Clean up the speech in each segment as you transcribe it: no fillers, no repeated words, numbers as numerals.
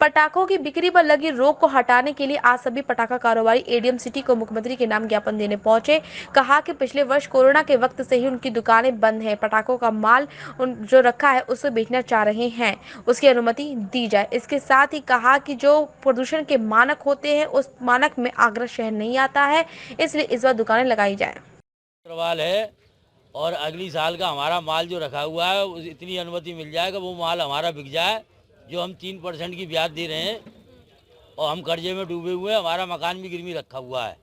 पटाखों की बिक्री पर लगी रोक को हटाने के लिए आज सभी पटाखा कारोबारी एडीएम सिटी को मुख्यमंत्री के नाम ज्ञापन देने पहुंचे। कहा कि पिछले वर्ष कोरोना के वक्त से ही उनकी दुकानें बंद हैं। पटाखों का माल जो रखा है उसे बेचना चाह रहे हैं, उसकी अनुमति दी जाए। इसके साथ ही कहा कि जो प्रदूषण के मानक होते हैं उस मानक में आगरा शहर नहीं आता है, इसलिए इस बार दुकानें लगाई जाए सवाल है। और अगली साल का हमारा माल जो रखा हुआ है इतनी अनुमति मिल जाए कि वो माल हमारा बिक जाए, जो हम 3% की ब्याज दे रहे हैं और हम कर्जे में डूबे हुए हैं। हमारा मकान भी गिरवी रखा हुआ है।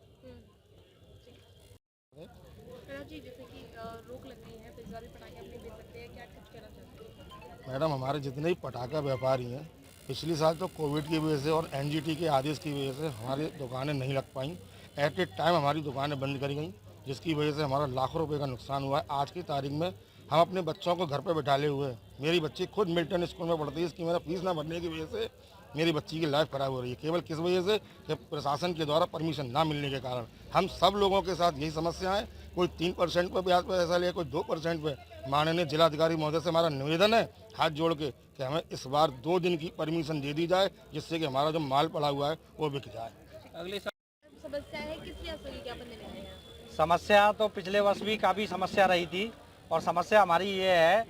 मैडम, हमारे जितने भी पटाखा व्यापारी हैं, पिछले साल तो कोविड की वजह से और एनजीटी के आदेश की वजह से हमारी दुकानें नहीं लग पाई। एट ए टाइम हमारी दुकानें बंद करी गई, जिसकी वजह से हमारा लाखों रुपए का नुकसान हुआ है। आज की तारीख में हम अपने बच्चों को घर पर बैठाले हुए हैं। मेरी बच्ची खुद मिल्टन स्कूल में पढ़ती है, इसकी मेरा फीस ना भरने की वजह से मेरी बच्ची की लाइफ खराब हो रही है। केवल किस वजह से कि प्रशासन के द्वारा परमिशन ना मिलने के कारण। हम सब लोगों के साथ यही समस्या है। कोई 3% पर ब्याज पर ऐसा ले, कोई 2% पर। माननीय जिलाधिकारी महोदय से हमारा निवेदन है हाथ जोड़ के कि हमें इस बार 2 दिन की परमिशन दे दी जाए, जिससे कि हमारा जो माल पड़ा हुआ है वो बिक जाए। अगली समस्या है किस ज्ञापन देने आए हैं? समस्या तो पिछले वर्ष भी काफ़ी समस्या रही थी, और समस्या हमारी ये है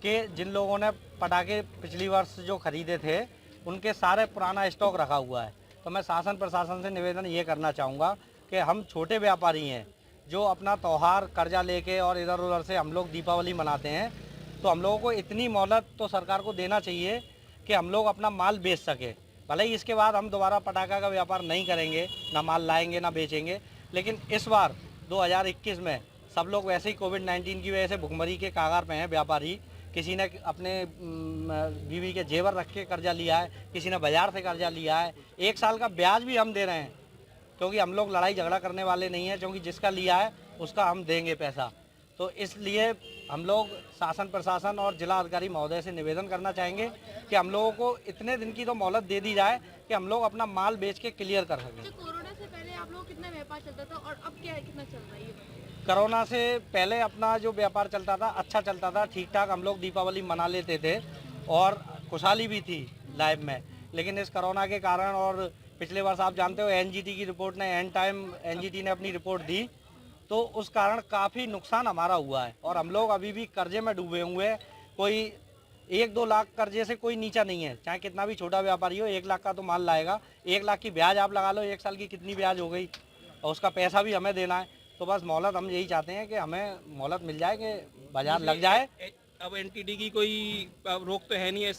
कि जिन लोगों ने पटाखे पिछली वर्ष जो खरीदे थे उनके सारे पुराना स्टॉक रखा हुआ है। तो मैं शासन प्रशासन से निवेदन ये करना चाहूँगा कि हम छोटे व्यापारी हैं जो अपना त्यौहार कर्जा लेके और इधर उधर से हम लोग दीपावली मनाते हैं, तो हम लोगों को इतनी मोहलत तो सरकार को देना चाहिए कि हम लोग अपना माल बेच सकें। भले ही इसके बाद हम दोबारा पटाखा का व्यापार नहीं करेंगे, ना माल लाएंगे ना बेचेंगे, लेकिन इस बार 2021 में सब लोग वैसे ही कोविड-19 की वजह से भुखमरी के कागार पे हैं। व्यापारी, किसी ने अपने बीवी के जेवर रख के कर्जा लिया है, किसी ने बाजार से कर्जा लिया है। 1 साल का ब्याज भी हम दे रहे हैं, क्योंकि हम लोग लड़ाई झगड़ा करने वाले नहीं हैं, क्योंकि जिसका लिया है उसका हम देंगे पैसा। तो इसलिए हम लोग शासन प्रशासन और जिला अधिकारी महोदय से निवेदन करना चाहेंगे कि हम लोगों को इतने दिन की तो मोहलत दे दी जाए कि हम लोग अपना माल बेच के क्लियर कर सकें। कोरोना से पहले आप लोग कितना व्यापार चलता था और अब क्या कितना चल रहा है? कोरोना से पहले अपना जो व्यापार चलता था अच्छा चलता था, ठीक ठाक हम लोग दीपावली मना लेते थे और खुशहाली भी थी लाइफ में। लेकिन इस कोरोना के कारण, और पिछले वर्ष आप जानते हो एनजीटी की रिपोर्ट ने एंड टाइम एनजीटी ने अपनी रिपोर्ट दी, तो उस कारण काफ़ी नुकसान हमारा हुआ है और हम लोग अभी भी कर्जे में डूबे हुए हैं। कोई 1-2 लाख कर्जे से कोई नीचा नहीं है, चाहे कितना भी छोटा व्यापारी हो। 1 लाख का तो माल लाएगा, 1 लाख की ब्याज आप लगा लो, 1 साल की कितनी ब्याज हो गई, और उसका पैसा भी हमें देना है। तो बस मोहलत हम यही चाहते हैं कि हमें मोहलत मिल जाए कि बाजार लग जाए। अब एनटीडी की कोई रोक तो है नहीं है।